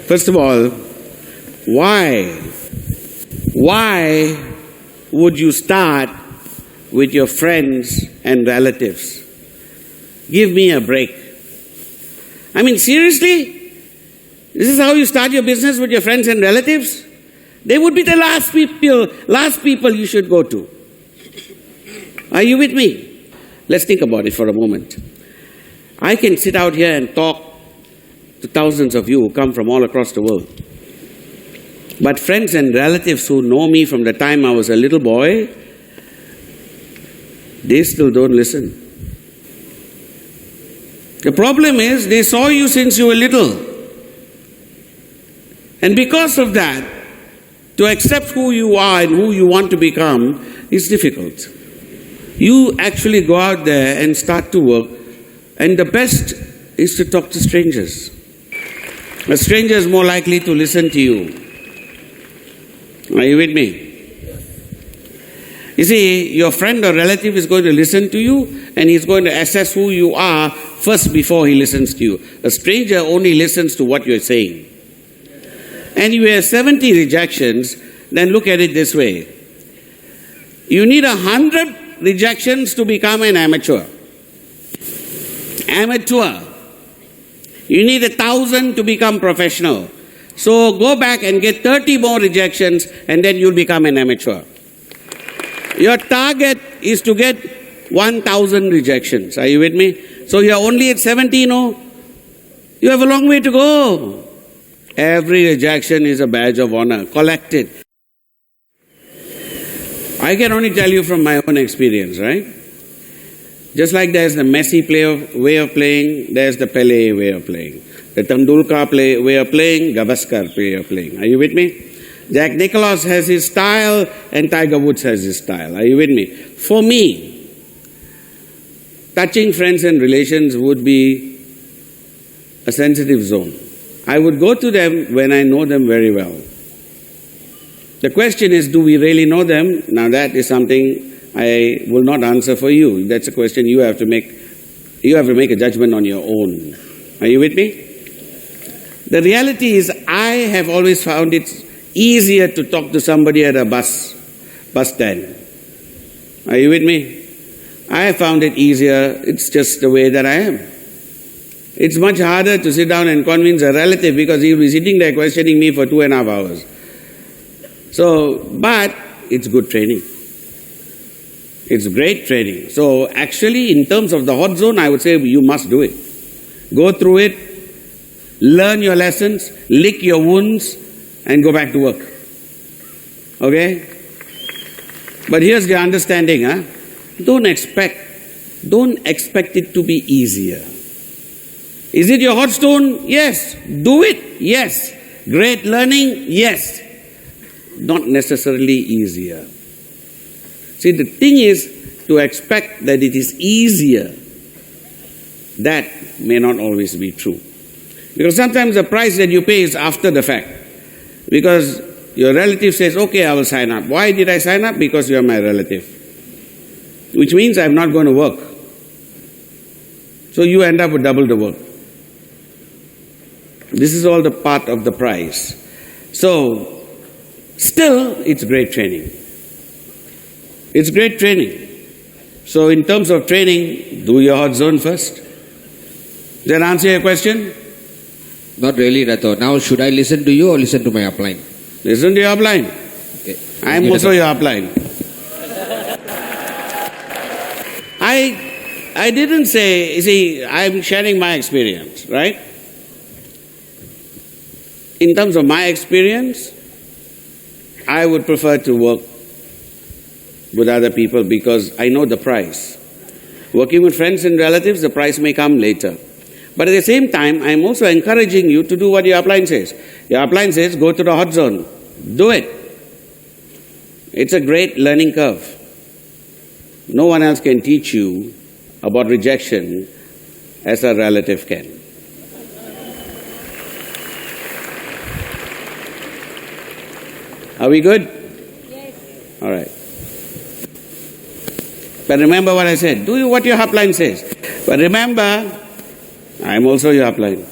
First of all, why would you start with your friends and relatives? Give me a break. I mean, seriously? This is how you start your business, with your friends and relatives? They would be the last people you should go to. Are you with me? Let's think about it for a moment. I can sit out here and talk to thousands of you who come from all across the world. But friends and relatives who know me from the time I was a little boy, they still don't listen. The problem is, they saw you since you were little. And because of that, to accept who you are and who you want to become is difficult. You actually go out there and start to work, and the best is to talk to strangers. A stranger is more likely to listen to you. Are you with me? You see, your friend or relative is going to listen to you, and he's going to assess who you are first before he listens to you. A stranger only listens to what you're saying. And you have 70 rejections, then look at it this way. You need 100 rejections to become an amateur. Amateur. You need 1,000 to become professional. So go back and get 30 more rejections, and then you'll become an amateur. Your target is to get 1,000 rejections. Are you with me? So you're only at 70, no? You have a long way to go. Every rejection is a badge of honor. Collect it. I can only tell you from my own experience, right? Just like there's the Messi way of playing, there's the Pele way of playing. The Tendulkar way of playing, Gavaskar way of playing. Are you with me? Jack Nicklaus has his style and Tiger Woods has his style. Are you with me? For me, touching friends and relations would be a sensitive zone. I would go to them when I know them very well. The question is, do we really know them? Now that is something I will not answer for you. That's a question you have to make. You have to make a judgment on your own. Are you with me? The reality is, I have always found it easier to talk to somebody at a bus stand. Are you with me? I have found it easier. It's just the way that I am. It's much harder to sit down and convince a relative, because he'll be sitting there questioning me for 2.5 hours. So, but it's good training. It's great training. So actually, in terms of the hot zone, I would say you must do it. Go through it, learn your lessons, lick your wounds, and go back to work. Okay? But here's the understanding, huh? Don't expect it to be easier. Is it your hot stone? Yes. Do it? Yes. Great learning? Yes. Not necessarily easier. See, the thing is to expect that it is easier. That may not always be true. Because sometimes the price that you pay is after the fact. Because your relative says, okay, I will sign up. Why did I sign up? Because you are my relative. Which means I'm not going to work. So you end up with double the work. This is all the part of the price. So, still, it's great training. It's great training. So, in terms of training, do your hot zone first. Does that answer your question? Not really, Dato. Now, should I listen to you or listen to my upline? Listen to your upline. Okay. I am also your upline. I didn't say, you see, I'm sharing my experience, right? In terms of my experience, I would prefer to work with other people because I know the price. Working with friends and relatives, the price may come later. But at the same time, I'm also encouraging you to do what your upline says. Your upline says, go to the hot zone. Do it. It's a great learning curve. No one else can teach you about rejection as a relative can. Are we good? Yes. All right. But remember what I said. Do what your upline says. But remember, I'm also your upline.